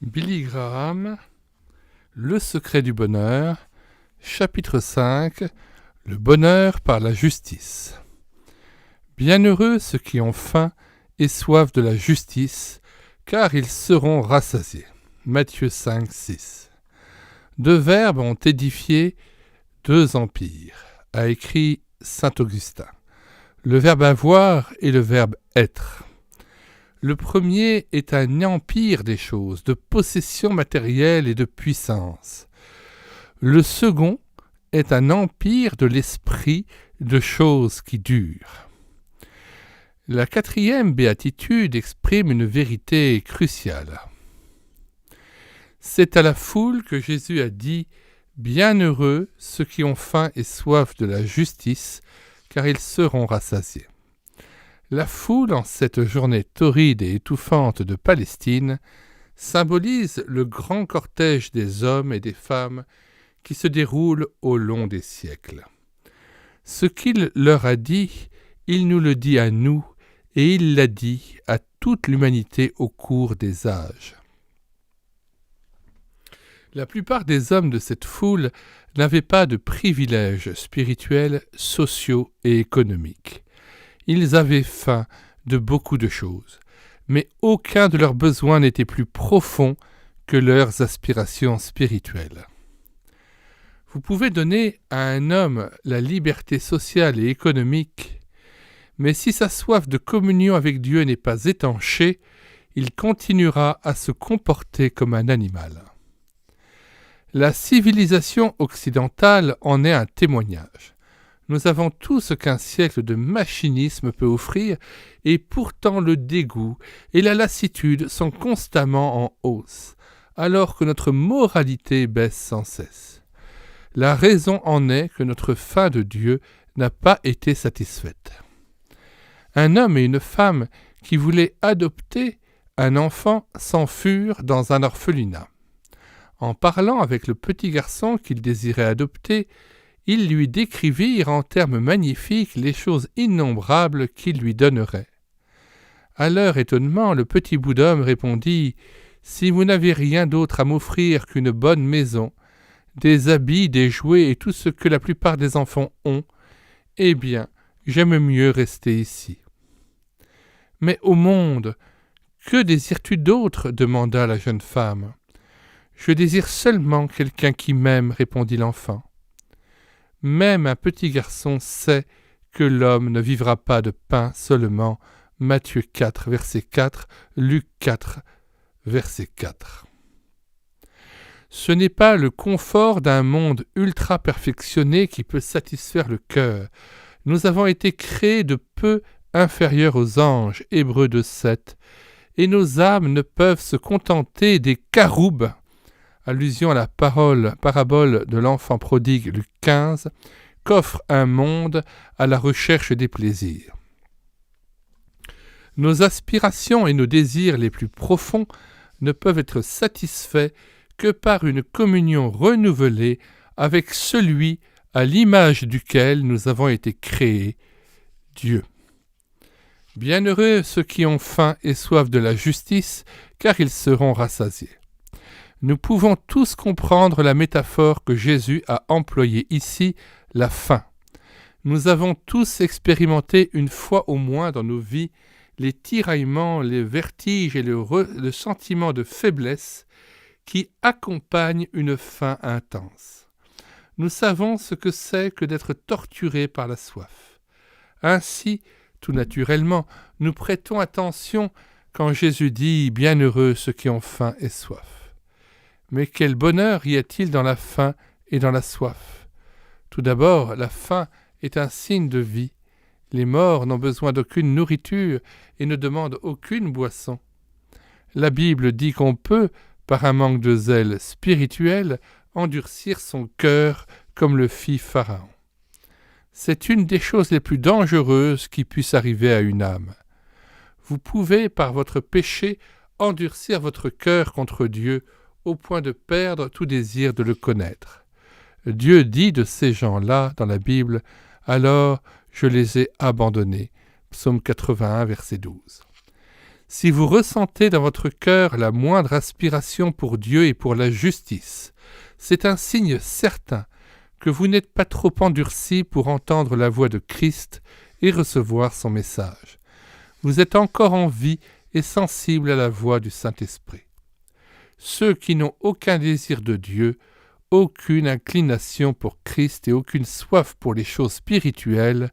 Billy Graham, Le secret du bonheur, chapitre 5, Le bonheur par la justice. Bienheureux ceux qui ont faim et soif de la justice, car ils seront rassasiés. Matthieu 5, 6. Deux verbes ont édifié deux empires, a écrit saint Augustin. Le verbe avoir et le verbe être. Le premier est un empire des choses, de possession matérielle et de puissance. Le second est un empire de l'esprit, de choses qui durent. La quatrième béatitude exprime une vérité cruciale. C'est à la foule que Jésus a dit « Bienheureux ceux qui ont faim et soif de la justice, car ils seront rassasiés ». La foule, en cette journée torride et étouffante de Palestine, symbolise le grand cortège des hommes et des femmes qui se déroule au long des siècles. Ce qu'il leur a dit, il nous le dit à nous, et il l'a dit à toute l'humanité au cours des âges. La plupart des hommes de cette foule n'avaient pas de privilèges spirituels, sociaux et économiques. Ils avaient faim de beaucoup de choses, mais aucun de leurs besoins n'était plus profond que leurs aspirations spirituelles. Vous pouvez donner à un homme la liberté sociale et économique, mais si sa soif de communion avec Dieu n'est pas étanchée, il continuera à se comporter comme un animal. La civilisation occidentale en est un témoignage. Nous avons tout ce qu'un siècle de machinisme peut offrir, et pourtant le dégoût et la lassitude sont constamment en hausse, alors que notre moralité baisse sans cesse. La raison en est que notre faim de Dieu n'a pas été satisfaite. Un homme et une femme qui voulaient adopter un enfant s'enfuirent dans un orphelinat. En parlant avec le petit garçon qu'ils désiraient adopter, ils lui décrivirent en termes magnifiques les choses innombrables qu'il lui donnerait. À leur étonnement, le petit bout d'homme répondit « Si vous n'avez rien d'autre à m'offrir qu'une bonne maison, des habits, des jouets et tout ce que la plupart des enfants ont, eh bien, j'aime mieux rester ici. » « Mais au monde, que désires-tu d'autre » demanda la jeune femme. « Je désire seulement quelqu'un qui m'aime, » répondit l'enfant. Même un petit garçon sait que l'homme ne vivra pas de pain seulement. Matthieu 4, verset 4, Luc 4, verset 4. Ce n'est pas le confort d'un monde ultra perfectionné qui peut satisfaire le cœur. Nous avons été créés de peu inférieurs aux anges, Hébreux 2,7, et nos âmes ne peuvent se contenter des caroubes, allusion à la parabole de l'enfant prodigue Luc 15, qu'offre un monde à la recherche des plaisirs. Nos aspirations et nos désirs les plus profonds ne peuvent être satisfaits que par une communion renouvelée avec celui à l'image duquel nous avons été créés, Dieu. Bienheureux ceux qui ont faim et soif de la justice, car ils seront rassasiés. Nous pouvons tous comprendre la métaphore que Jésus a employée ici, la faim. Nous avons tous expérimenté une fois au moins dans nos vies les tiraillements, les vertiges et le sentiment de faiblesse qui accompagnent une faim intense. Nous savons ce que c'est que d'être torturé par la soif. Ainsi, tout naturellement, nous prêtons attention quand Jésus dit « Bienheureux ceux qui ont faim et soif ». Mais quel bonheur y a-t-il dans la faim et dans la soif ? Tout d'abord, la faim est un signe de vie. Les morts n'ont besoin d'aucune nourriture et ne demandent aucune boisson. La Bible dit qu'on peut, par un manque de zèle spirituel, endurcir son cœur comme le fit Pharaon. C'est une des choses les plus dangereuses qui puissent arriver à une âme. Vous pouvez, par votre péché, endurcir votre cœur contre Dieu au point de perdre tout désir de le connaître. Dieu dit de ces gens-là dans la Bible « Alors je les ai abandonnés » Psaume 81, verset 12. Si vous ressentez dans votre cœur la moindre aspiration pour Dieu et pour la justice, c'est un signe certain que vous n'êtes pas trop endurci pour entendre la voix de Christ et recevoir son message. Vous êtes encore en vie et sensible à la voix du Saint-Esprit. Ceux qui n'ont aucun désir de Dieu, aucune inclination pour Christ et aucune soif pour les choses spirituelles,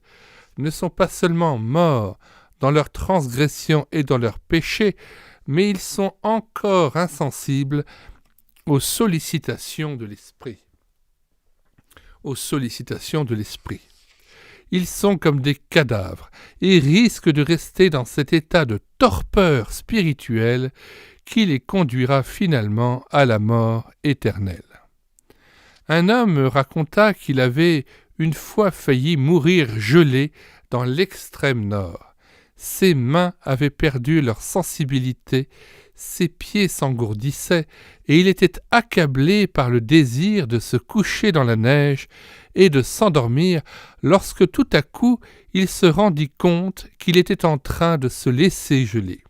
ne sont pas seulement morts dans leurs transgressions et dans leurs péchés, mais ils sont encore insensibles aux sollicitations de l'esprit. Ils sont comme des cadavres et risquent de rester dans cet état de torpeur spirituelle qui les conduira finalement à la mort éternelle. Un homme me raconta qu'il avait une fois failli mourir gelé dans l'extrême nord. Ses mains avaient perdu leur sensibilité, ses pieds s'engourdissaient, et il était accablé par le désir de se coucher dans la neige et de s'endormir lorsque tout à coup il se rendit compte qu'il était en train de se laisser geler.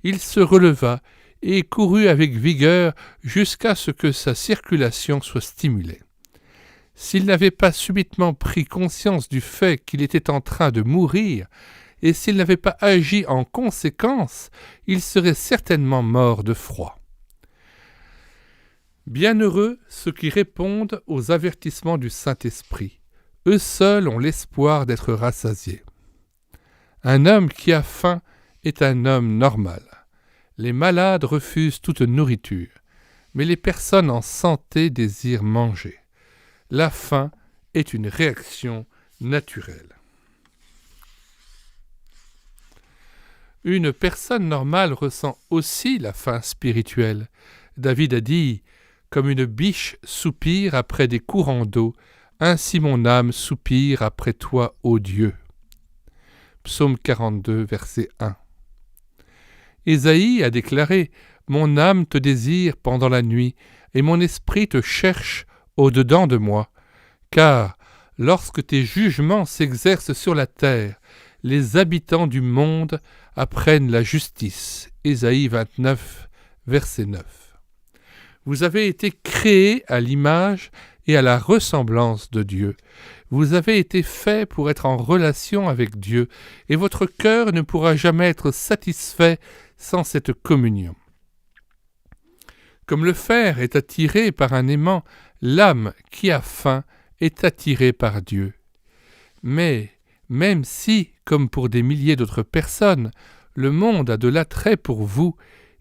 Il se releva et courut avec vigueur jusqu'à ce que sa circulation soit stimulée. S'il n'avait pas subitement pris conscience du fait qu'il était en train de mourir, et s'il n'avait pas agi en conséquence, il serait certainement mort de froid. Bienheureux ceux qui répondent aux avertissements du Saint-Esprit. Eux seuls ont l'espoir d'être rassasiés. Un homme qui a faim est un homme normal. Les malades refusent toute nourriture, mais les personnes en santé désirent manger. La faim est une réaction naturelle. Une personne normale ressent aussi la faim spirituelle. David a dit « Comme une biche soupire après des courants d'eau, ainsi mon âme soupire après toi, ô Dieu. » Psaume 42, verset 1. Ésaïe a déclaré « Mon âme te désire pendant la nuit, et mon esprit te cherche au-dedans de moi. Car lorsque tes jugements s'exercent sur la terre, les habitants du monde apprennent la justice. » Ésaïe 29, verset 9. Vous avez été créés à l'image et à la ressemblance de Dieu. Vous avez été faits pour être en relation avec Dieu, et votre cœur ne pourra jamais être satisfait sans cette communion. Comme le fer est attiré par un aimant, l'âme qui a faim est attirée par Dieu. Mais même si, comme pour des milliers d'autres personnes, le monde a de l'attrait pour vous,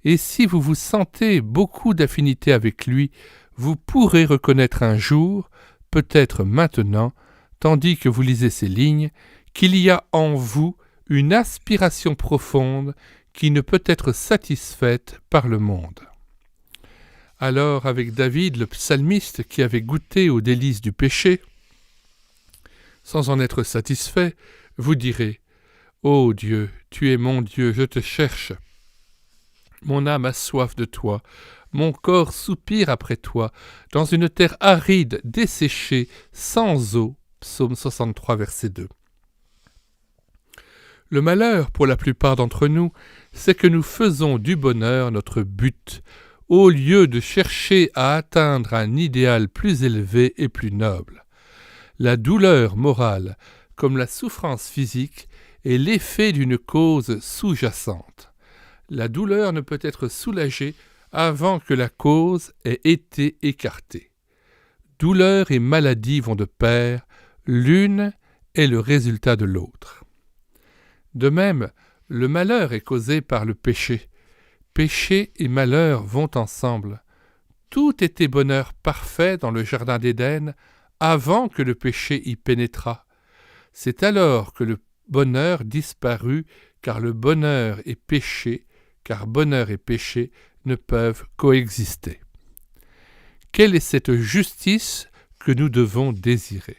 et si vous vous sentez beaucoup d'affinité avec lui, vous pourrez reconnaître un jour, peut-être maintenant, tandis que vous lisez ces lignes, qu'il y a en vous une aspiration profonde qui ne peut être satisfaite par le monde. Alors, avec David, le psalmiste qui avait goûté aux délices du péché, sans en être satisfait, vous direz « Ô Dieu, tu es mon Dieu, je te cherche. Mon âme a soif de toi, mon corps soupire après toi, dans une terre aride, desséchée, sans eau. » Psaume 63, verset 2. Le malheur, pour la plupart d'entre nous, c'est que nous faisons du bonheur notre but, au lieu de chercher à atteindre un idéal plus élevé et plus noble. La douleur morale, comme la souffrance physique, est l'effet d'une cause sous-jacente. La douleur ne peut être soulagée avant que la cause ait été écartée. Douleur et maladie vont de pair, l'une est le résultat de l'autre. De même, le malheur est causé par le péché. Péché et malheur vont ensemble. Tout était bonheur parfait dans le jardin d'Éden avant que le péché y pénétrât. C'est alors que le bonheur disparut, car bonheur et péché ne peuvent coexister. Quelle est cette justice que nous devons désirer?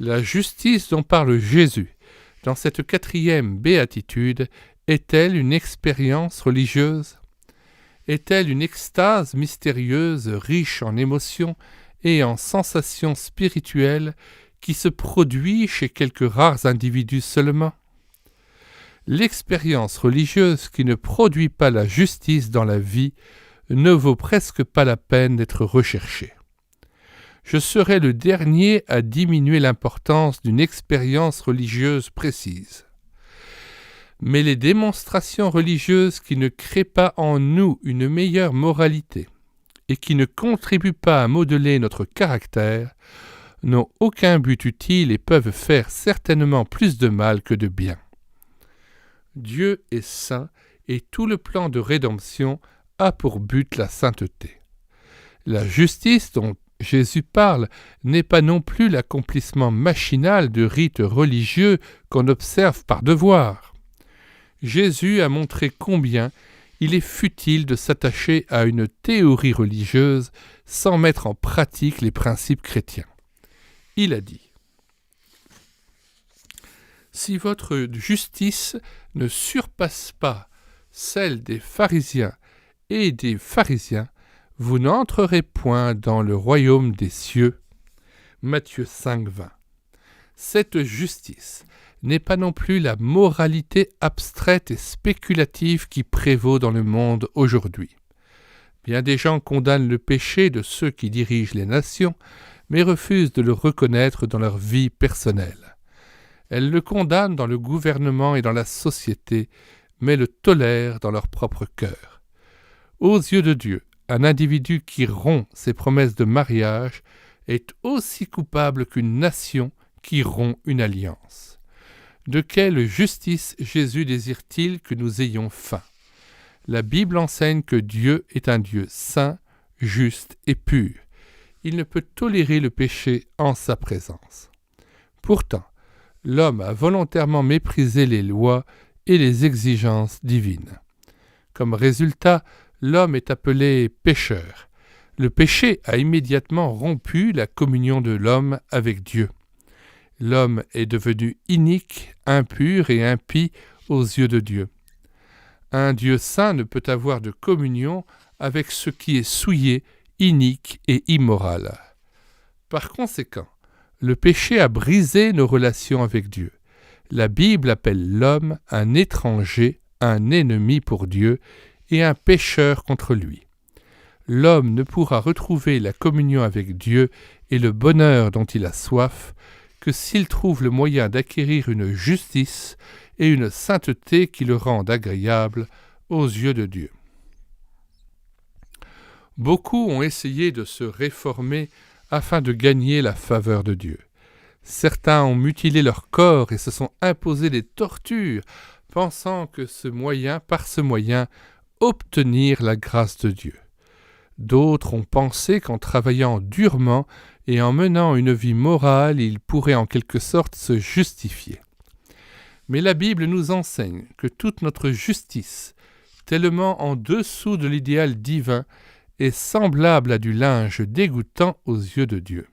La justice dont parle Jésus dans cette 4e béatitude est-elle une expérience religieuse? Est-elle une extase mystérieuse, riche en émotions et en sensations spirituelles qui se produit chez quelques rares individus seulement? L'expérience religieuse qui ne produit pas la justice dans la vie ne vaut presque pas la peine d'être recherchée. Je serai le dernier à diminuer l'importance d'une expérience religieuse précise. Mais les démonstrations religieuses qui ne créent pas en nous une meilleure moralité et qui ne contribuent pas à modeler notre caractère n'ont aucun but utile et peuvent faire certainement plus de mal que de bien. Dieu est saint et tout le plan de rédemption a pour but la sainteté. La justice dont Jésus parle n'est pas non plus l'accomplissement machinal de rites religieux qu'on observe par devoir. Jésus a montré combien il est futile de s'attacher à une théorie religieuse sans mettre en pratique les principes chrétiens. Il a dit : « Si votre justice ne surpasse pas celle des pharisiens et des pharisiens, vous n'entrerez point dans le royaume des cieux. » Matthieu 5, 20. Cette justice n'est pas non plus la moralité abstraite et spéculative qui prévaut dans le monde aujourd'hui. Bien des gens condamnent le péché de ceux qui dirigent les nations, mais refusent de le reconnaître dans leur vie personnelle. Elles le condamnent dans le gouvernement et dans la société, mais le tolèrent dans leur propre cœur. Aux yeux de Dieu, un individu qui rompt ses promesses de mariage est aussi coupable qu'une nation qui rompt une alliance. De quelle justice Jésus désire-t-il que nous ayons faim ? La Bible enseigne que Dieu est un Dieu saint, juste et pur. Il ne peut tolérer le péché en sa présence. Pourtant, l'homme a volontairement méprisé les lois et les exigences divines. Comme résultat, l'homme est appelé pécheur. Le péché a immédiatement rompu la communion de l'homme avec Dieu. L'homme est devenu inique, impur et impie aux yeux de Dieu. Un Dieu saint ne peut avoir de communion avec ce qui est souillé, inique et immoral. Par conséquent, le péché a brisé nos relations avec Dieu. La Bible appelle l'homme un étranger, un ennemi pour Dieu et un pécheur contre lui. L'homme ne pourra retrouver la communion avec Dieu et le bonheur dont il a soif que s'il trouve le moyen d'acquérir une justice et une sainteté qui le rendent agréable aux yeux de Dieu. Beaucoup ont essayé de se réformer afin de gagner la faveur de Dieu. Certains ont mutilé leur corps et se sont imposés des tortures, pensant que par ce moyen, obtenir la grâce de Dieu. D'autres ont pensé qu'en travaillant durement et en menant une vie morale, ils pourraient en quelque sorte se justifier. Mais la Bible nous enseigne que toute notre justice, tellement en dessous de l'idéal divin, est semblable à du linge dégoûtant aux yeux de Dieu.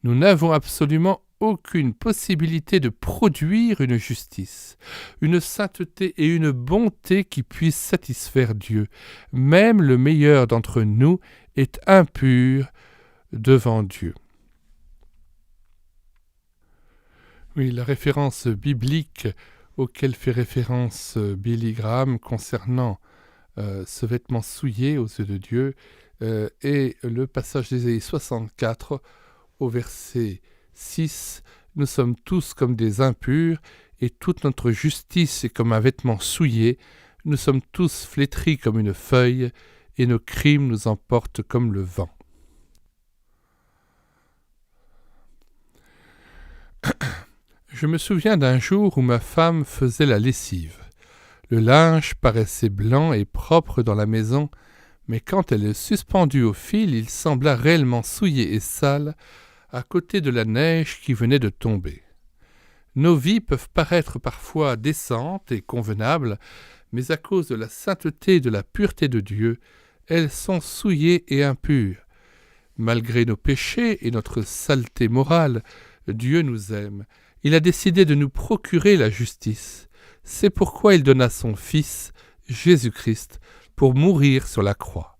Nous n'avons absolument aucune possibilité de produire une justice, une sainteté et une bonté qui puissent satisfaire Dieu. Même le meilleur d'entre nous est impur devant Dieu. Oui, la référence biblique auquel fait référence Billy Graham concernant ce vêtement souillé aux yeux de Dieu est le passage d'Ésaïe 64 au verset 6. Nous sommes tous comme des impurs et toute notre justice est comme un vêtement souillé. Nous sommes tous flétris comme une feuille et nos crimes nous emportent comme le vent. Je me souviens d'un jour où ma femme faisait la lessive. Le linge paraissait blanc et propre dans la maison, mais quand elle le suspendit au fil, il sembla réellement souillé et sale à côté de la neige qui venait de tomber. Nos vies peuvent paraître parfois décentes et convenables, mais à cause de la sainteté et de la pureté de Dieu, elles sont souillées et impures. Malgré nos péchés et notre saleté morale, Dieu nous aime. Il a décidé de nous procurer la justice. C'est pourquoi il donna son Fils, Jésus-Christ, pour mourir sur la croix.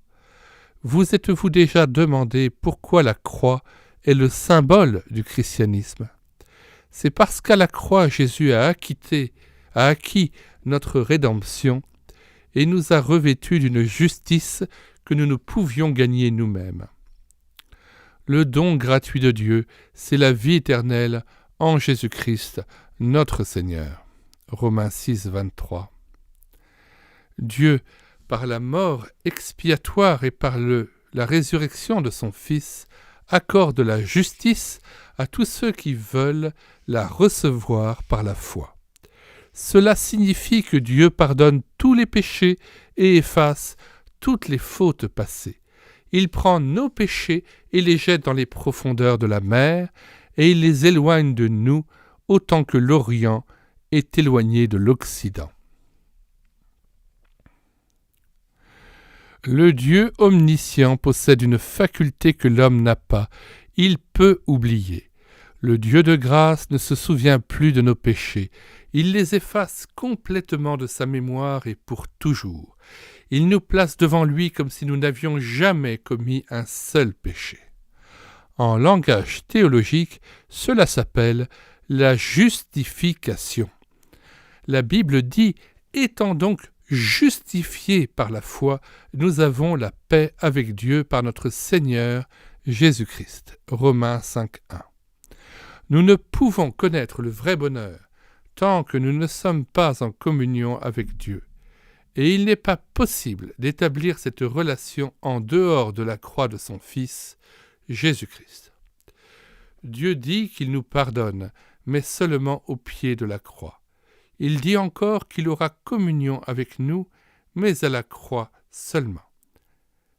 Vous êtes-vous déjà demandé pourquoi la croix est le symbole du christianisme ? C'est parce qu'à la croix, Jésus a a acquis notre rédemption et nous a revêtus d'une justice que nous ne pouvions gagner nous-mêmes. Le don gratuit de Dieu, c'est la vie éternelle en Jésus-Christ, notre Seigneur. Romains 6, 23. Dieu, par la mort expiatoire et par la résurrection de son Fils, accorde la justice à tous ceux qui veulent la recevoir par la foi. Cela signifie que Dieu pardonne tous les péchés et efface toutes les fautes passées. Il prend nos péchés et les jette dans les profondeurs de la mer, et il les éloigne de nous autant que l'Orient est éloigné de l'Occident. Le Dieu omniscient possède une faculté que l'homme n'a pas. Il peut oublier. Le Dieu de grâce ne se souvient plus de nos péchés. Il les efface complètement de sa mémoire et pour toujours. Il nous place devant lui comme si nous n'avions jamais commis un seul péché. En langage théologique, cela s'appelle la justification. La Bible dit « Étant donc justifiés par la foi, nous avons la paix avec Dieu par notre Seigneur Jésus-Christ. » Romains 5.1. Nous ne pouvons connaître le vrai bonheur tant que nous ne sommes pas en communion avec Dieu. Et il n'est pas possible d'établir cette relation en dehors de la croix de son Fils, Jésus-Christ. Dieu dit qu'il nous pardonne, mais seulement au pied de la croix. Il dit encore qu'il aura communion avec nous, mais à la croix seulement.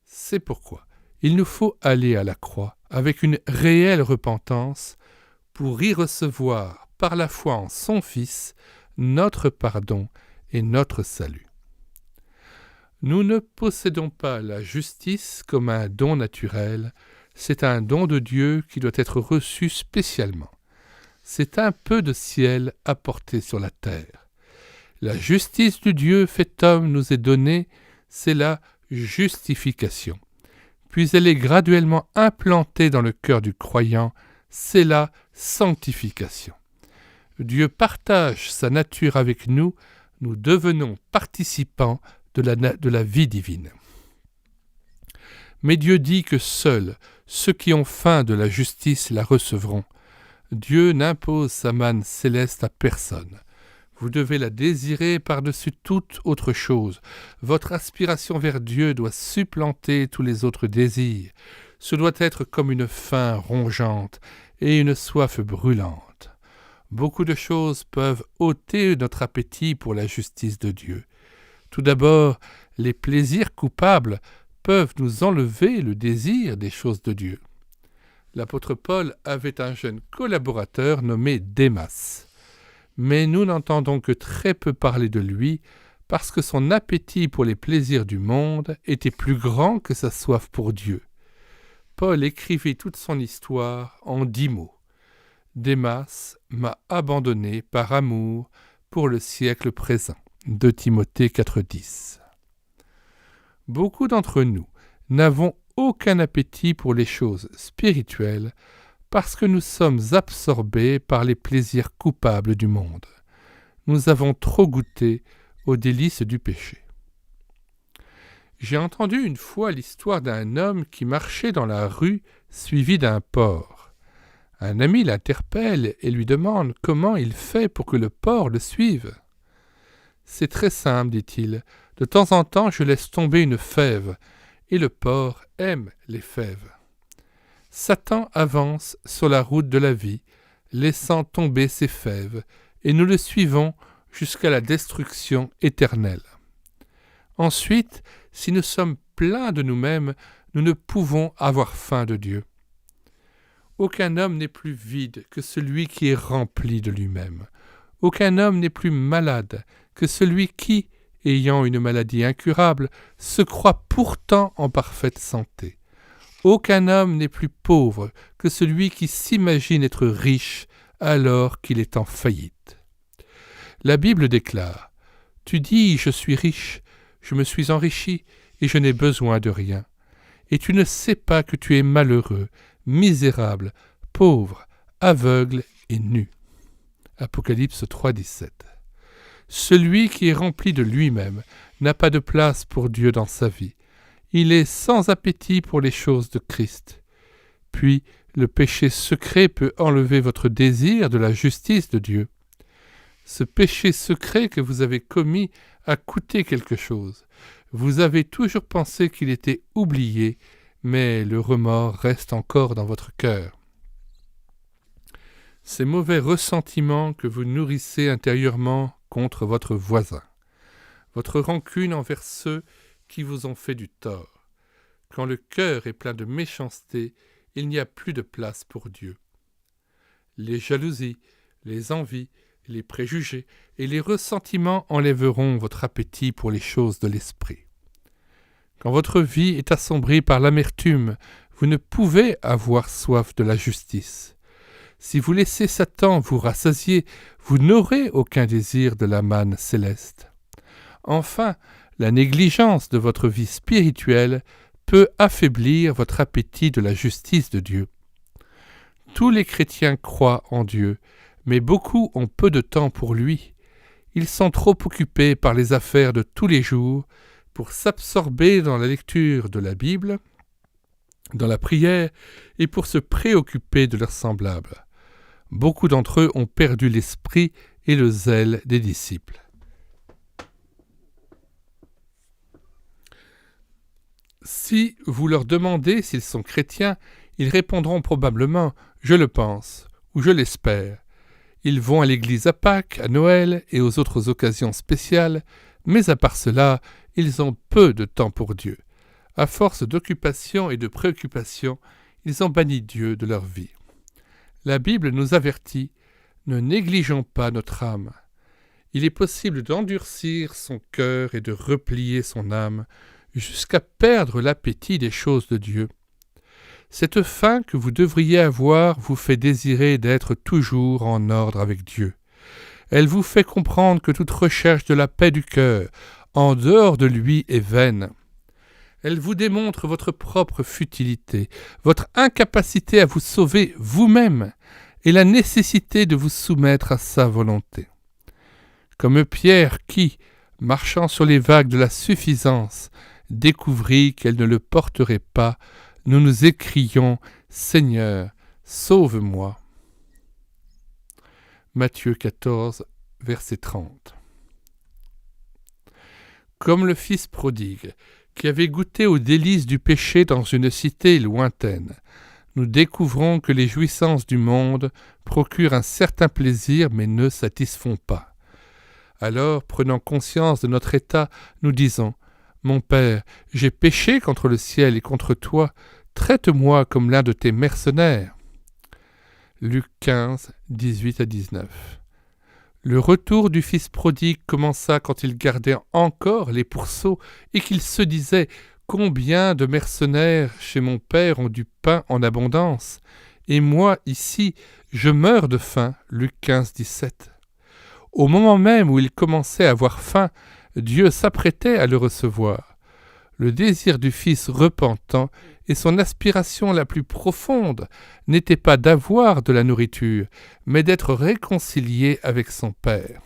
C'est pourquoi il nous faut aller à la croix avec une réelle repentance pour y recevoir par la foi en son Fils notre pardon et notre salut. Nous ne possédons pas la justice comme un don naturel, c'est un don de Dieu qui doit être reçu spécialement. C'est un peu de ciel apporté sur la terre. La justice du Dieu fait homme nous est donnée, c'est la justification. Puis elle est graduellement implantée dans le cœur du croyant, c'est la sanctification. Dieu partage sa nature avec nous, nous devenons participants de la vie divine. Mais Dieu dit que seuls ceux qui ont faim de la justice la recevront. Dieu n'impose sa manne céleste à personne. Vous devez la désirer par-dessus toute autre chose. Votre aspiration vers Dieu doit supplanter tous les autres désirs. Ce doit être comme une faim rongeante et une soif brûlante. Beaucoup de choses peuvent ôter notre appétit pour la justice de Dieu. Tout d'abord, les plaisirs coupables peuvent nous enlever le désir des choses de Dieu. L'apôtre Paul avait un jeune collaborateur nommé Démas. Mais nous n'entendons que très peu parler de lui parce que son appétit pour les plaisirs du monde était plus grand que sa soif pour Dieu. Paul écrivait toute son histoire en 10 mots. Démas m'a abandonné par amour pour le siècle présent. 2 Timothée 4,10. Beaucoup d'entre nous n'avons aucun appétit pour les choses spirituelles parce que nous sommes absorbés par les plaisirs coupables du monde. Nous avons trop goûté aux délices du péché. J'ai entendu une fois l'histoire d'un homme qui marchait dans la rue suivi d'un porc. Un ami l'interpelle et lui demande comment il fait pour que le porc le suive. « C'est très simple, dit-il. De temps en temps, je laisse tomber une fève, et le porc aime les fèves. » Satan avance sur la route de la vie, laissant tomber ses fèves, et nous le suivons jusqu'à la destruction éternelle. Ensuite, si nous sommes pleins de nous-mêmes, nous ne pouvons avoir faim de Dieu. Aucun homme n'est plus vide que celui qui est rempli de lui-même. Aucun homme n'est plus malade que celui qui, ayant une maladie incurable, se croit pourtant en parfaite santé. Aucun homme n'est plus pauvre que celui qui s'imagine être riche alors qu'il est en faillite. La Bible déclare « Tu dis, je suis riche, je me suis enrichi et je n'ai besoin de rien. Et tu ne sais pas que tu es malheureux, misérable, pauvre, aveugle et nu. » Apocalypse 3, 17. Celui qui est rempli de lui-même n'a pas de place pour Dieu dans sa vie. Il est sans appétit pour les choses de Christ. Puis, le péché secret peut enlever votre désir de la justice de Dieu. Ce péché secret que vous avez commis a coûté quelque chose. Vous avez toujours pensé qu'il était oublié, mais le remords reste encore dans votre cœur. Ces mauvais ressentiments que vous nourrissez intérieurement contre votre voisin, votre rancune envers ceux qui vous ont fait du tort. Quand le cœur est plein de méchanceté, il n'y a plus de place pour Dieu. Les jalousies, les envies, les préjugés et les ressentiments enlèveront votre appétit pour les choses de l'esprit. Quand votre vie est assombrie par l'amertume, vous ne pouvez avoir soif de la justice. Si vous laissez Satan vous rassasier, vous n'aurez aucun désir de la manne céleste. Enfin, la négligence de votre vie spirituelle peut affaiblir votre appétit de la justice de Dieu. Tous les chrétiens croient en Dieu, mais beaucoup ont peu de temps pour lui. Ils sont trop occupés par les affaires de tous les jours pour s'absorber dans la lecture de la Bible, dans la prière et pour se préoccuper de leurs semblables. Beaucoup d'entre eux ont perdu l'esprit et le zèle des disciples. Si vous leur demandez s'ils sont chrétiens, ils répondront probablement « je le pense » ou « je l'espère ». Ils vont à l'église à Pâques, à Noël et aux autres occasions spéciales, mais à part cela, ils ont peu de temps pour Dieu. À force d'occupation et de préoccupation, ils ont banni Dieu de leur vie. La Bible nous avertit « ne négligeons pas notre âme ». Il est possible d'endurcir son cœur et de replier son âme jusqu'à perdre l'appétit des choses de Dieu. Cette faim que vous devriez avoir vous fait désirer d'être toujours en ordre avec Dieu. Elle vous fait comprendre que toute recherche de la paix du cœur, en dehors de lui, est vaine. Elle vous démontre votre propre futilité, votre incapacité à vous sauver vous-même et la nécessité de vous soumettre à sa volonté. Comme Pierre qui, marchant sur les vagues de la suffisance, découvrit qu'elle ne le porterait pas, nous nous écrions « Seigneur, sauve-moi ». Matthieu 14, verset 30. Comme le fils prodigue, qui avait goûté aux délices du péché dans une cité lointaine, nous découvrons que les jouissances du monde procurent un certain plaisir mais ne satisfont pas. Alors, prenant conscience de notre état, nous disons « Mon Père, j'ai péché contre le ciel et contre toi, traite-moi comme l'un de tes mercenaires. » Luc 15, 18 à 19. Le retour du fils prodigue commença quand il gardait encore les pourceaux et qu'il se disait « Combien de mercenaires chez mon père ont du pain en abondance, et moi, ici, je meurs de faim. » Luc 15, 17. Au moment même où il commençait à avoir faim, Dieu s'apprêtait à le recevoir. Le désir du fils repentant et son aspiration la plus profonde n'était pas d'avoir de la nourriture, mais d'être réconcilié avec son Père.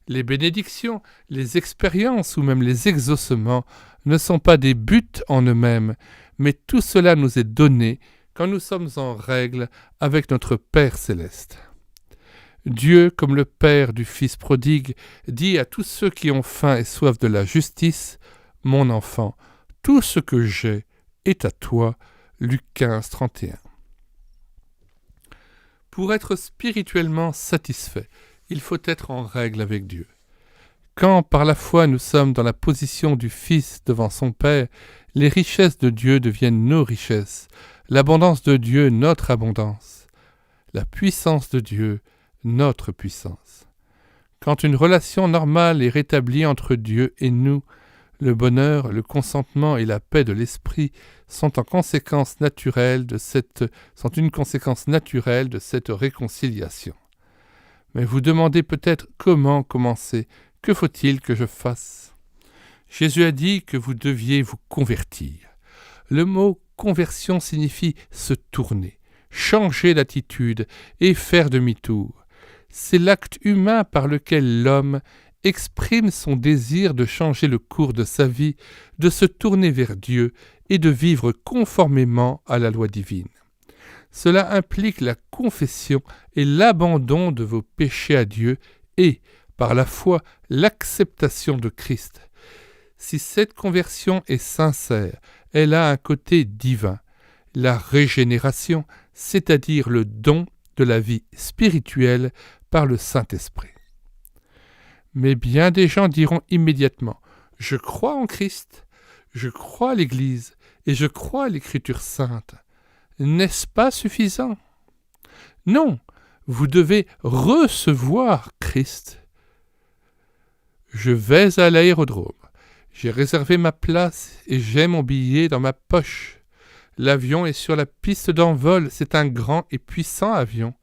Les bénédictions, les expériences ou même les exaucements ne sont pas des buts en eux-mêmes, mais tout cela nous est donné quand nous sommes en règle avec notre Père céleste. Dieu, comme le Père du Fils prodigue, dit à tous ceux qui ont faim et soif de la justice, « Mon enfant, tout ce que j'ai est à toi. » Luc 15, 31. Pour être spirituellement satisfait, il faut être en règle avec Dieu. Quand par la foi nous sommes dans la position du Fils devant son Père, les richesses de Dieu deviennent nos richesses, l'abondance de Dieu notre abondance, la puissance de Dieu notre puissance. Quand une relation normale est rétablie entre Dieu et nous, le bonheur, le consentement et la paix de l'esprit sont une conséquence naturelle de cette réconciliation. Mais vous demandez peut-être comment commencer, que faut-il que je fasse ? Jésus a dit que vous deviez vous convertir. Le mot conversion signifie se tourner, changer d'attitude et faire demi-tour. C'est l'acte humain par lequel l'homme exprime son désir de changer le cours de sa vie, de se tourner vers Dieu et de vivre conformément à la loi divine. Cela implique la confession et l'abandon de vos péchés à Dieu et, par la foi, l'acceptation de Christ. Si cette conversion est sincère, elle a un côté divin. La régénération, c'est-à-dire le don de la vie spirituelle par le Saint-Esprit. Mais bien des gens diront immédiatement « Je crois en Christ, je crois à l'Église et je crois à l'Écriture sainte. N'est-ce pas suffisant ? Non, vous devez recevoir Christ. Je vais à l'aérodrome. J'ai réservé ma place et j'ai mon billet dans ma poche. L'avion est sur la piste d'envol, c'est un grand et puissant avion.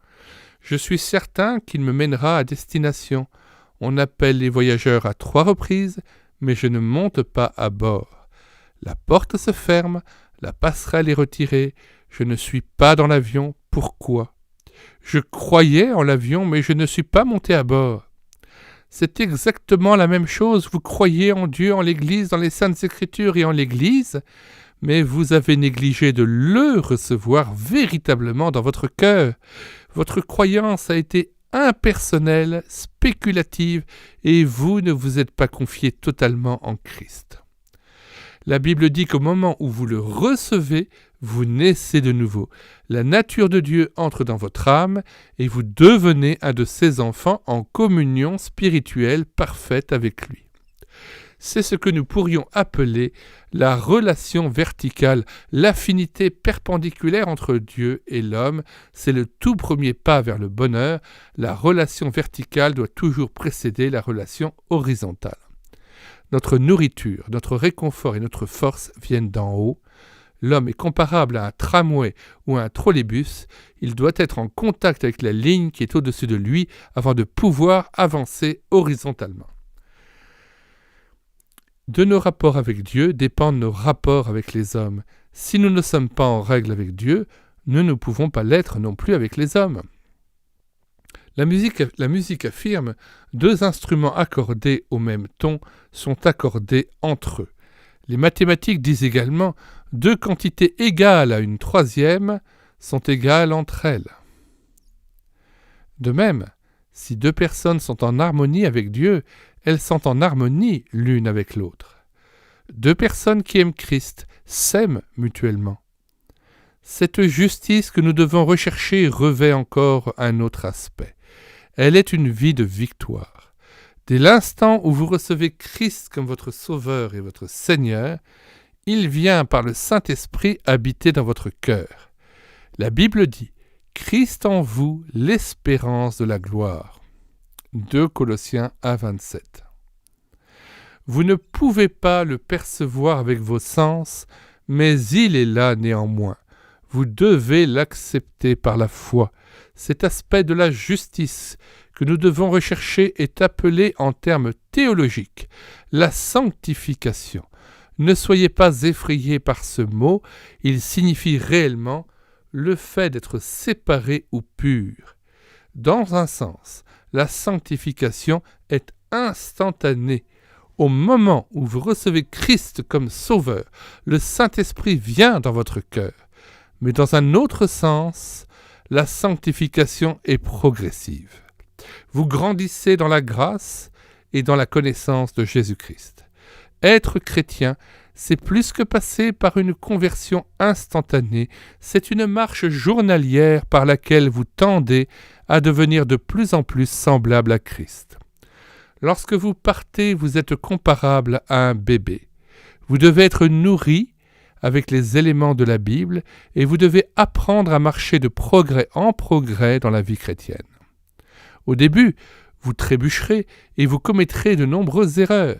Je suis certain qu'il me mènera à destination. On appelle les voyageurs à 3 reprises, mais je ne monte pas à bord. La porte se ferme, la passerelle est retirée. Je ne suis pas dans l'avion. Pourquoi ? Je croyais en l'avion, mais je ne suis pas monté à bord. C'est exactement la même chose. Vous croyez en Dieu, en l'Église, dans les Saintes Écritures et en l'Église, mais vous avez négligé de le recevoir véritablement dans votre cœur. Votre croyance a été impersonnelle, spéculative, et vous ne vous êtes pas confié totalement en Christ. La Bible dit qu'au moment où vous le recevez, vous naissez de nouveau. La nature de Dieu entre dans votre âme et vous devenez un de ses enfants en communion spirituelle parfaite avec lui. C'est ce que nous pourrions appeler la relation verticale, l'affinité perpendiculaire entre Dieu et l'homme. C'est le tout premier pas vers le bonheur. La relation verticale doit toujours précéder la relation horizontale. Notre nourriture, notre réconfort et notre force viennent d'en haut. L'homme est comparable à un tramway ou à un trolleybus. Il doit être en contact avec la ligne qui est au-dessus de lui avant de pouvoir avancer horizontalement. De nos rapports avec Dieu dépendent nos rapports avec les hommes. Si nous ne sommes pas en règle avec Dieu, nous ne pouvons pas l'être non plus avec les hommes. La musique affirme « Deux instruments accordés au même ton sont accordés entre eux ». Les mathématiques disent également « Deux quantités égales à une troisième sont égales entre elles ». De même, si deux personnes sont en harmonie avec Dieu, elles sont en harmonie l'une avec l'autre. Deux personnes qui aiment Christ s'aiment mutuellement. Cette justice que nous devons rechercher revêt encore un autre aspect. Elle est une vie de victoire. Dès l'instant où vous recevez Christ comme votre Sauveur et votre Seigneur, il vient par le Saint-Esprit habiter dans votre cœur. La Bible dit « Christ en vous, l'espérance de la gloire ». 2 Colossiens 1,27. Vous ne pouvez pas le percevoir avec vos sens, mais il est là néanmoins. Vous devez l'accepter par la foi. Cet aspect de la justice que nous devons rechercher est appelé en termes théologiques la sanctification. Ne soyez pas effrayés par ce mot, il signifie réellement le fait d'être séparé ou pur. Dans un sens, la sanctification est instantanée. Au moment où vous recevez Christ comme Sauveur, le Saint-Esprit vient dans votre cœur. Mais dans un autre sens, la sanctification est progressive. Vous grandissez dans la grâce et dans la connaissance de Jésus-Christ. Être chrétien, c'est plus que passer par une conversion instantanée, c'est une marche journalière par laquelle vous tendez à devenir de plus en plus semblable à Christ. Lorsque vous partez, vous êtes comparable à un bébé. Vous devez être nourri avec les éléments de la Bible et vous devez apprendre à marcher de progrès en progrès dans la vie chrétienne. Au début, vous trébucherez et vous commettrez de nombreuses erreurs,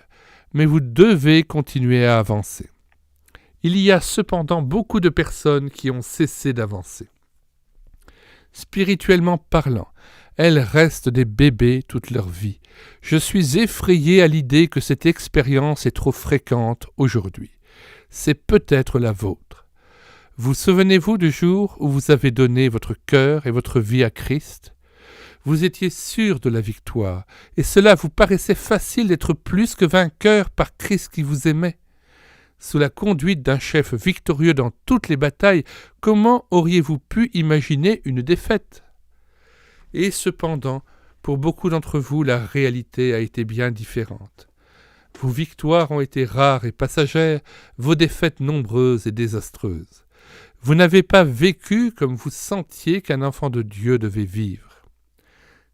mais vous devez continuer à avancer. Il y a cependant beaucoup de personnes qui ont cessé d'avancer. Spirituellement parlant, elles restent des bébés toute leur vie. Je suis effrayé à l'idée que cette expérience est trop fréquente aujourd'hui. C'est peut-être la vôtre. Vous souvenez-vous du jour où vous avez donné votre cœur et votre vie à Christ ? Vous étiez sûr de la victoire, et cela vous paraissait facile d'être plus que vainqueur par Christ qui vous aimait. Sous la conduite d'un chef victorieux dans toutes les batailles, comment auriez-vous pu imaginer une défaite ? Et cependant, pour beaucoup d'entre vous, la réalité a été bien différente. Vos victoires ont été rares et passagères, vos défaites nombreuses et désastreuses. Vous n'avez pas vécu comme vous sentiez qu'un enfant de Dieu devait vivre.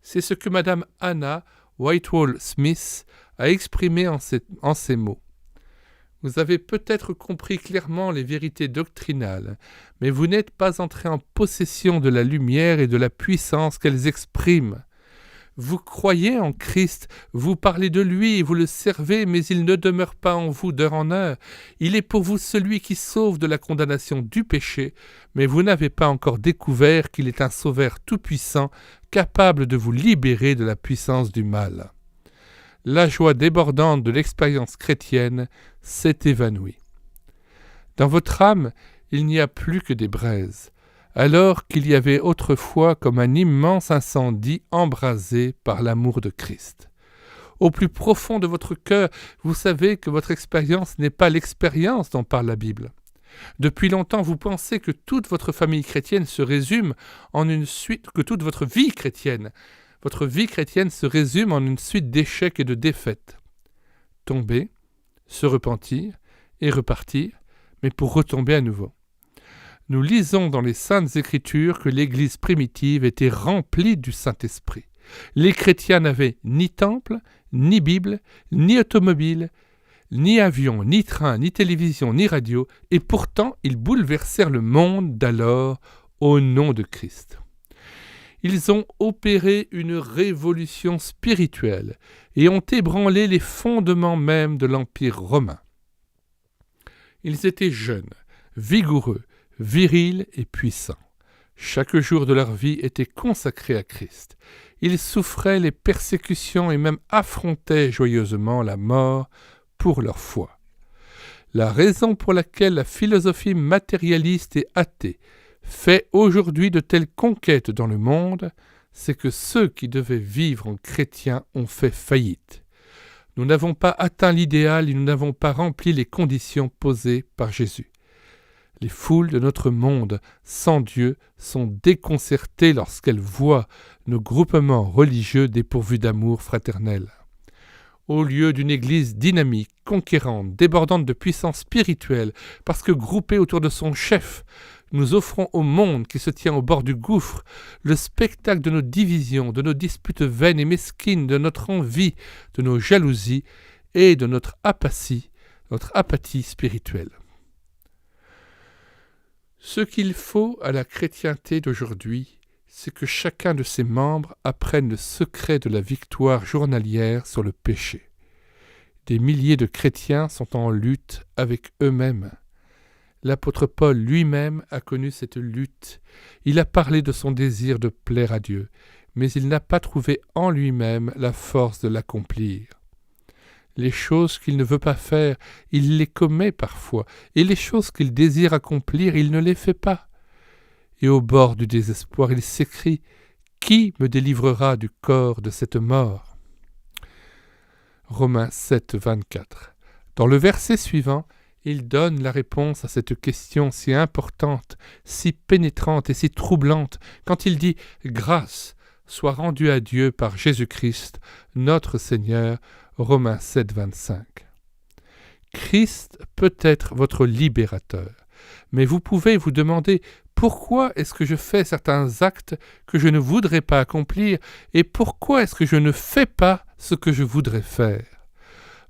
C'est ce que Madame Hannah Whitwell Smith a exprimé en ces mots. Vous avez peut-être compris clairement les vérités doctrinales, mais vous n'êtes pas entré en possession de la lumière et de la puissance qu'elles expriment. Vous croyez en Christ, vous parlez de lui et vous le servez, mais il ne demeure pas en vous d'heure en heure. Il est pour vous celui qui sauve de la condamnation du péché, mais vous n'avez pas encore découvert qu'il est un sauveur tout-puissant, capable de vous libérer de la puissance du mal. La joie débordante de l'expérience chrétienne s'est évanouie. Dans votre âme, il n'y a plus que des braises, alors qu'il y avait autrefois comme un immense incendie embrasé par l'amour de Christ. Au plus profond de votre cœur, vous savez que votre expérience n'est pas l'expérience dont parle la Bible. Depuis longtemps, vous pensez que toute votre famille chrétienne se résume en une suite, que toute votre vie chrétienne se résume en une suite d'échecs et de défaites. Tomber, se repentir et repartir, mais pour retomber à nouveau. Nous lisons dans les Saintes Écritures que l'Église primitive était remplie du Saint-Esprit. Les chrétiens n'avaient ni temple, ni Bible, ni automobile, ni avion, ni train, ni télévision, ni radio, et pourtant ils bouleversèrent le monde d'alors au nom de Christ. Ils ont opéré une révolution spirituelle et ont ébranlé les fondements même de l'Empire romain. Ils étaient jeunes, vigoureux, virils et puissants. Chaque jour de leur vie était consacré à Christ. Ils souffraient les persécutions et même affrontaient joyeusement la mort pour leur foi. La raison pour laquelle la philosophie matérialiste et athée fait aujourd'hui de telles conquêtes dans le monde, c'est que ceux qui devaient vivre en chrétiens ont fait faillite. Nous n'avons pas atteint l'idéal et nous n'avons pas rempli les conditions posées par Jésus. Les foules de notre monde sans Dieu sont déconcertées lorsqu'elles voient nos groupements religieux dépourvus d'amour fraternel. Au lieu d'une église dynamique, conquérante, débordante de puissance spirituelle, parce que groupée autour de son chef, nous offrons au monde qui se tient au bord du gouffre le spectacle de nos divisions, de nos disputes vaines et mesquines, de notre envie, de nos jalousies et de notre apathie spirituelle. Ce qu'il faut à la chrétienté d'aujourd'hui, c'est que chacun de ses membres apprenne le secret de la victoire journalière sur le péché. Des milliers de chrétiens sont en lutte avec eux-mêmes. L'apôtre Paul lui-même a connu cette lutte. Il a parlé de son désir de plaire à Dieu, mais il n'a pas trouvé en lui-même la force de l'accomplir. Les choses qu'il ne veut pas faire, il les commet parfois, et les choses qu'il désire accomplir, il ne les fait pas. Et au bord du désespoir, il s'écrie « Qui me délivrera du corps de cette mort ?» Romains 7, 24. Dans le verset suivant, il donne la réponse à cette question si importante, si pénétrante et si troublante, quand il dit « Grâce soit rendue à Dieu par Jésus-Christ, notre Seigneur » Romains 7, 25. Christ peut être votre libérateur, mais vous pouvez vous demander pourquoi est-ce que je fais certains actes que je ne voudrais pas accomplir et pourquoi est-ce que je ne fais pas ce que je voudrais faire.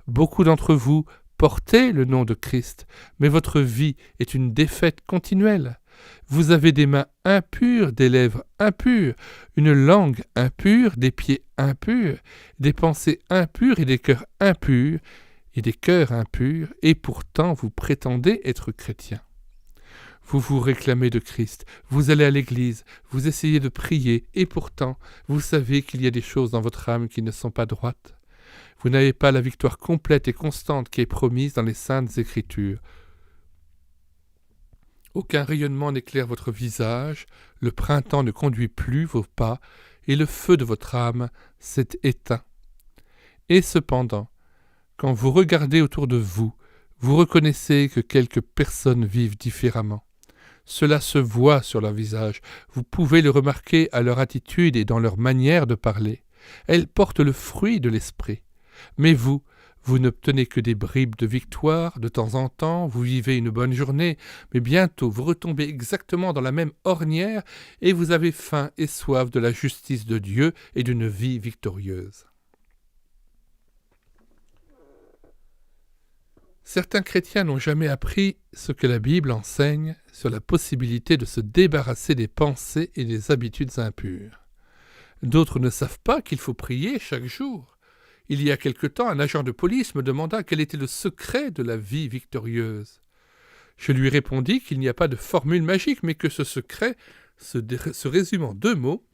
Beaucoup d'entre vous portez le nom de Christ, mais votre vie est une défaite continuelle. Vous avez des mains impures, des lèvres impures, une langue impure, des pieds impurs, des pensées impures et des cœurs impurs, et pourtant vous prétendez être chrétien. Vous vous réclamez de Christ, vous allez à l'église, vous essayez de prier, et pourtant vous savez qu'il y a des choses dans votre âme qui ne sont pas droites. Vous n'avez pas la victoire complète et constante qui est promise dans les Saintes Écritures. Aucun rayonnement n'éclaire votre visage, le printemps ne conduit plus vos pas, et le feu de votre âme s'est éteint. Et cependant, quand vous regardez autour de vous, vous reconnaissez que quelques personnes vivent différemment. Cela se voit sur leur visage, vous pouvez le remarquer à leur attitude et dans leur manière de parler. Elles portent le fruit de l'esprit. Mais vous n'obtenez que des bribes de victoire, de temps en temps, vous vivez une bonne journée, mais bientôt vous retombez exactement dans la même ornière et vous avez faim et soif de la justice de Dieu et d'une vie victorieuse. Certains chrétiens n'ont jamais appris ce que la Bible enseigne sur la possibilité de se débarrasser des pensées et des habitudes impures. D'autres ne savent pas qu'il faut prier chaque jour. Il y a quelque temps, un agent de police me demanda quel était le secret de la vie victorieuse. Je lui répondis qu'il n'y a pas de formule magique, mais que ce secret se résume en 2 mots.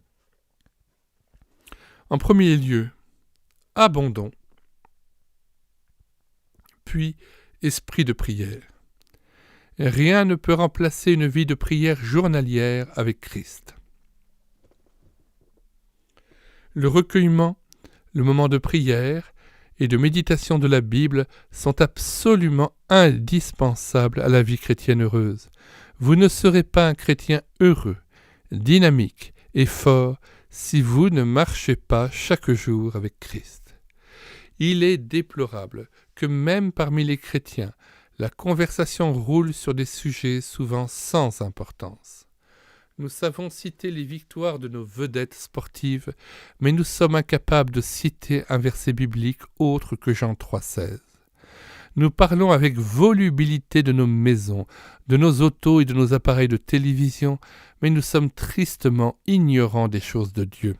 En premier lieu, abandon, puis esprit de prière. Rien ne peut remplacer une vie de prière journalière avec Christ. Le recueillement, le moment de prière et de méditation de la Bible sont absolument indispensables à la vie chrétienne heureuse. Vous ne serez pas un chrétien heureux, dynamique et fort si vous ne marchez pas chaque jour avec Christ. Il est déplorable que même parmi les chrétiens, la conversation roule sur des sujets souvent sans importance. Nous savons citer les victoires de nos vedettes sportives, mais nous sommes incapables de citer un verset biblique autre que Jean 3,16. Nous parlons avec volubilité de nos maisons, de nos autos et de nos appareils de télévision, mais nous sommes tristement ignorants des choses de Dieu.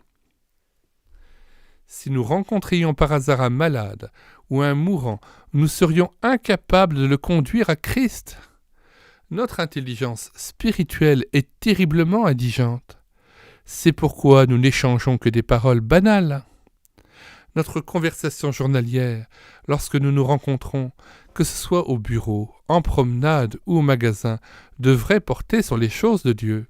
Si nous rencontrions par hasard un malade ou un mourant, nous serions incapables de le conduire à Christ. Notre intelligence spirituelle est terriblement indigente. C'est pourquoi nous n'échangeons que des paroles banales. Notre conversation journalière, lorsque nous nous rencontrons, que ce soit au bureau, en promenade ou au magasin, devrait porter sur les choses de Dieu.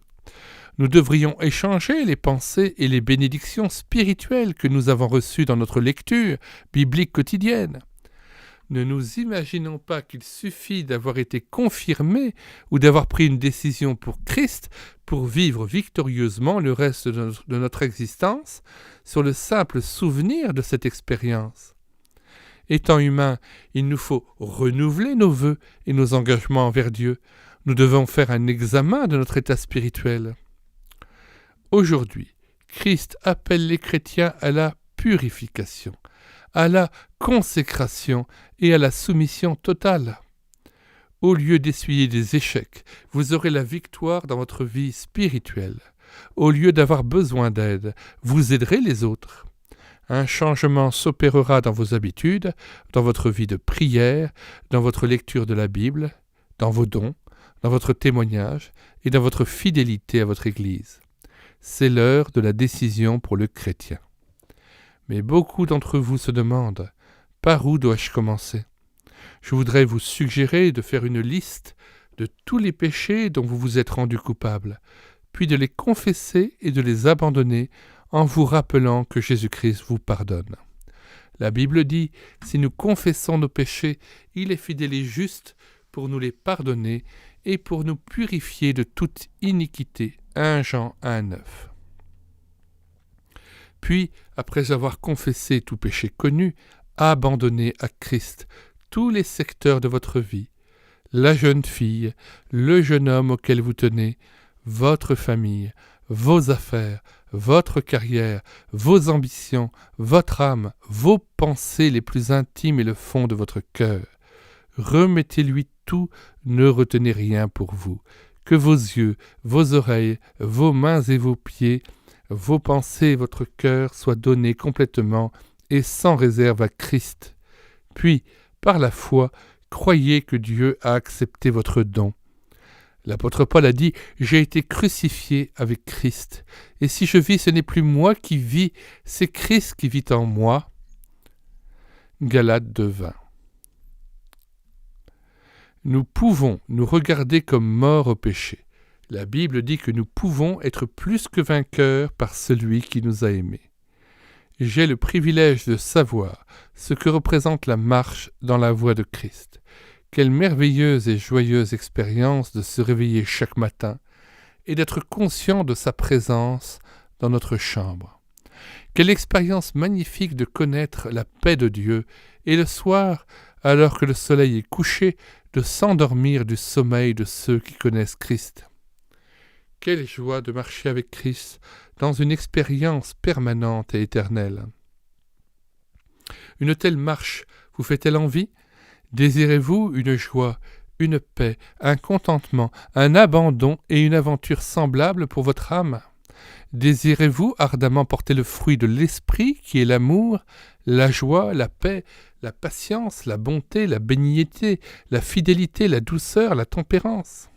Nous devrions échanger les pensées et les bénédictions spirituelles que nous avons reçues dans notre lecture biblique quotidienne. Ne nous imaginons pas qu'il suffit d'avoir été confirmé ou d'avoir pris une décision pour Christ pour vivre victorieusement le reste de notre existence sur le simple souvenir de cette expérience. Étant humains, il nous faut renouveler nos vœux et nos engagements envers Dieu. Nous devons faire un examen de notre état spirituel. Aujourd'hui, Christ appelle les chrétiens à la purification, à la consécration et à la soumission totale. Au lieu d'essuyer des échecs, vous aurez la victoire dans votre vie spirituelle. Au lieu d'avoir besoin d'aide, vous aiderez les autres. Un changement s'opérera dans vos habitudes, dans votre vie de prière, dans votre lecture de la Bible, dans vos dons, dans votre témoignage et dans votre fidélité à votre Église. C'est l'heure de la décision pour le chrétien. Mais beaucoup d'entre vous se demandent « Par où dois-je commencer ?» Je voudrais vous suggérer de faire une liste de tous les péchés dont vous vous êtes rendu coupable, puis de les confesser et de les abandonner en vous rappelant que Jésus-Christ vous pardonne. La Bible dit « Si nous confessons nos péchés, il est fidèle et juste pour nous les pardonner et pour nous purifier de toute iniquité. » 1 Jean 1,9. Puis, après avoir confessé tout péché connu, abandonnez à Christ tous les secteurs de votre vie, la jeune fille, le jeune homme auquel vous tenez, votre famille, vos affaires, votre carrière, vos ambitions, votre âme, vos pensées les plus intimes et le fond de votre cœur. Remettez-lui tout, ne retenez rien pour vous. Que vos yeux, vos oreilles, vos mains et vos pieds, vos pensées et votre cœur soient donnés complètement et sans réserve à Christ. Puis, par la foi, croyez que Dieu a accepté votre don. L'apôtre Paul a dit « J'ai été crucifié avec Christ, et si je vis, ce n'est plus moi qui vis, c'est Christ qui vit en moi. » Galates 2:20. Nous pouvons nous regarder comme morts au péché. La Bible dit que nous pouvons être plus que vainqueurs par celui qui nous a aimés. J'ai le privilège de savoir ce que représente la marche dans la voie de Christ. Quelle merveilleuse et joyeuse expérience de se réveiller chaque matin et d'être conscient de sa présence dans notre chambre. Quelle expérience magnifique de connaître la paix de Dieu et le soir, alors que le soleil est couché, de s'endormir du sommeil de ceux qui connaissent Christ. Quelle joie de marcher avec Christ dans une expérience permanente et éternelle. Une telle marche vous fait-elle envie ? Désirez-vous une joie, une paix, un contentement, un abandon et une aventure semblable pour votre âme ? Désirez-vous ardemment porter le fruit de l'esprit qui est l'amour, la joie, la paix, la patience, la bonté, la bénignité, la fidélité, la douceur, la tempérance ?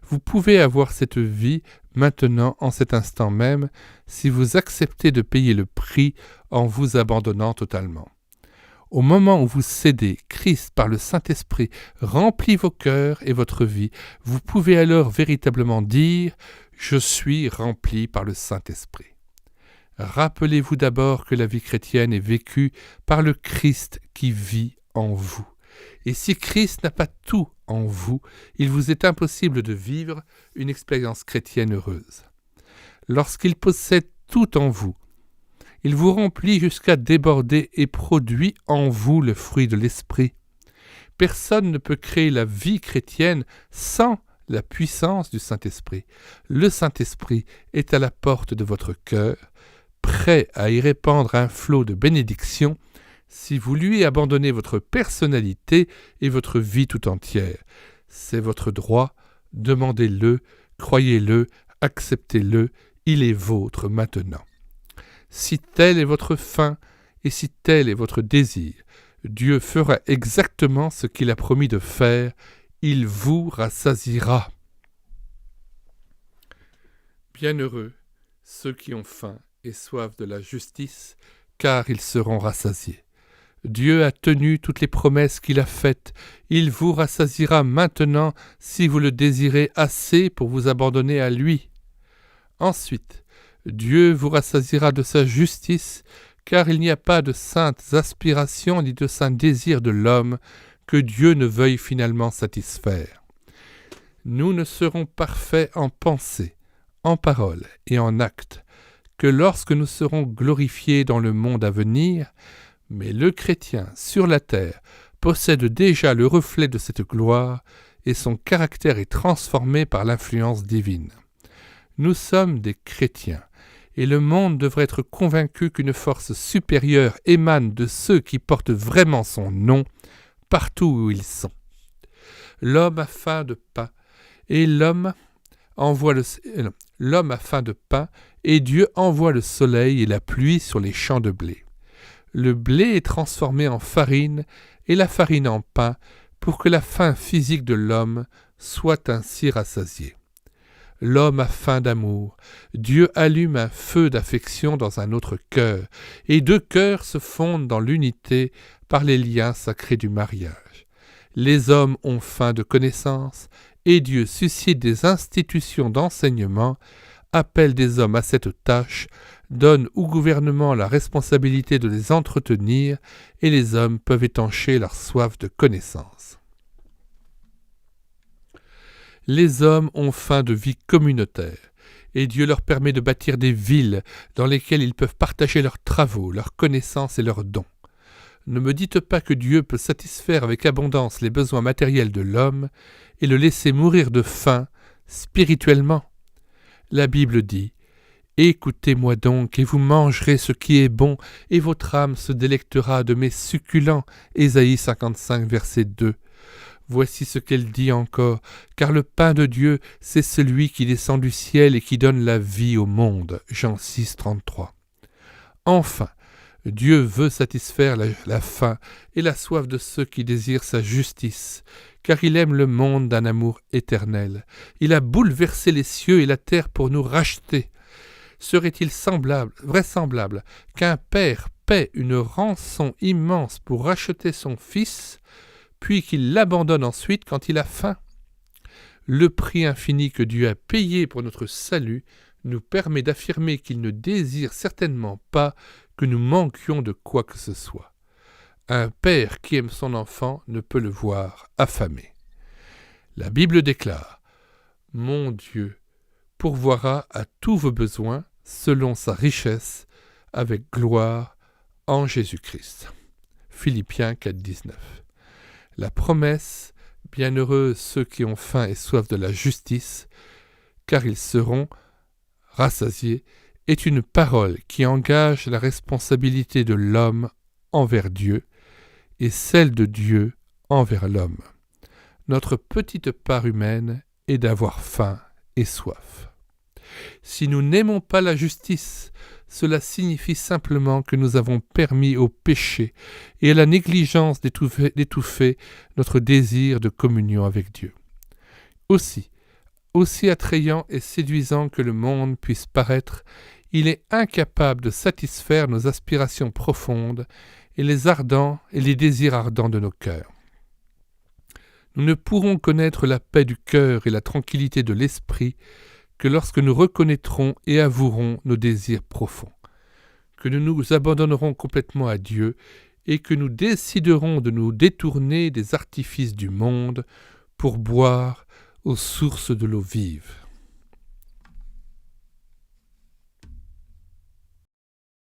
Vous pouvez avoir cette vie maintenant en cet instant même si vous acceptez de payer le prix en vous abandonnant totalement. Au moment où vous cédez, Christ par le Saint-Esprit remplit vos cœurs et votre vie. Vous pouvez alors véritablement dire « Je suis rempli par le Saint-Esprit ». Rappelez-vous d'abord que la vie chrétienne est vécue par le Christ qui vit en vous. Et si Christ n'a pas tout en vous, il vous est impossible de vivre une expérience chrétienne heureuse. Lorsqu'il possède tout en vous, il vous remplit jusqu'à déborder et produit en vous le fruit de l'esprit. Personne ne peut créer la vie chrétienne sans la puissance du Saint-Esprit. Le Saint-Esprit est à la porte de votre cœur, prêt à y répandre un flot de bénédiction si vous lui abandonnez votre personnalité et votre vie tout entière. C'est votre droit, demandez-le, croyez-le, acceptez-le, il est vôtre maintenant. Si telle est votre faim et si tel est votre désir, Dieu fera exactement ce qu'il a promis de faire, il vous rassasiera. Bienheureux ceux qui ont faim et soif de la justice, car ils seront rassasiés. Dieu a tenu toutes les promesses qu'il a faites. Il vous rassasiera maintenant si vous le désirez assez pour vous abandonner à lui. Ensuite, Dieu vous rassasiera de sa justice, car il n'y a pas de saintes aspirations ni de saints désirs de l'homme que Dieu ne veuille finalement satisfaire. Nous ne serons parfaits en pensée, en parole et en acte que lorsque nous serons glorifiés dans le monde à venir, mais le chrétien sur la terre possède déjà le reflet de cette gloire et son caractère est transformé par l'influence divine. Nous sommes des chrétiens et le monde devrait être convaincu qu'une force supérieure émane de ceux qui portent vraiment son nom partout où ils sont. L'homme a faim de pain et l'homme a faim de pain et Dieu envoie le soleil et la pluie sur les champs de blé. Le blé est transformé en farine et la farine en pain pour que la faim physique de l'homme soit ainsi rassasiée. L'homme a faim d'amour. Dieu allume un feu d'affection dans un autre cœur, et deux cœurs se fondent dans l'unité par les liens sacrés du mariage. Les hommes ont faim de connaissance, et Dieu suscite des institutions d'enseignement, appelle des hommes à cette tâche, donne au gouvernement la responsabilité de les entretenir, et les hommes peuvent étancher leur soif de connaissance. Les hommes ont faim de vie communautaire, et Dieu leur permet de bâtir des villes dans lesquelles ils peuvent partager leurs travaux, leurs connaissances et leurs dons. Ne me dites pas que Dieu peut satisfaire avec abondance les besoins matériels de l'homme et le laisser mourir de faim spirituellement. La Bible dit « Écoutez-moi donc, et vous mangerez ce qui est bon, et votre âme se délectera de mes succulents. » Ésaïe 55, verset 2. Voici ce qu'elle dit encore, car le pain de Dieu, c'est celui qui descend du ciel et qui donne la vie au monde. Jean 6, 33. Enfin, Dieu veut satisfaire la faim et la soif de ceux qui désirent sa justice, car il aime le monde d'un amour éternel. Il a bouleversé les cieux et la terre pour nous racheter. Serait-il vraisemblable qu'un père paie une rançon immense pour racheter son fils, puis qu'il l'abandonne ensuite quand il a faim? le prix infini que Dieu a payé pour notre salut nous permet d'affirmer qu'il ne désire certainement pas que nous manquions de quoi que ce soit. Un père qui aime son enfant ne peut le voir affamé. La Bible déclare « Mon Dieu pourvoira à tous vos besoins selon sa richesse avec gloire en Jésus-Christ. » Philippiens 4,19. La promesse « Bienheureux ceux qui ont faim et soif de la justice, car ils seront rassasiés » est une parole qui engage la responsabilité de l'homme envers Dieu et celle de Dieu envers l'homme. Notre petite part humaine est d'avoir faim et soif. Si nous n'aimons pas la justice, cela signifie simplement que nous avons permis au péché et à la négligence d'étouffer notre désir de communion avec Dieu. Aussi attrayant et séduisant que le monde puisse paraître, il est incapable de satisfaire nos aspirations profondes et les désirs ardents de nos cœurs. Nous ne pourrons connaître la paix du cœur et la tranquillité de l'esprit que lorsque nous reconnaîtrons et avouerons nos désirs profonds, que nous nous abandonnerons complètement à Dieu et que nous déciderons de nous détourner des artifices du monde pour boire aux sources de l'eau vive.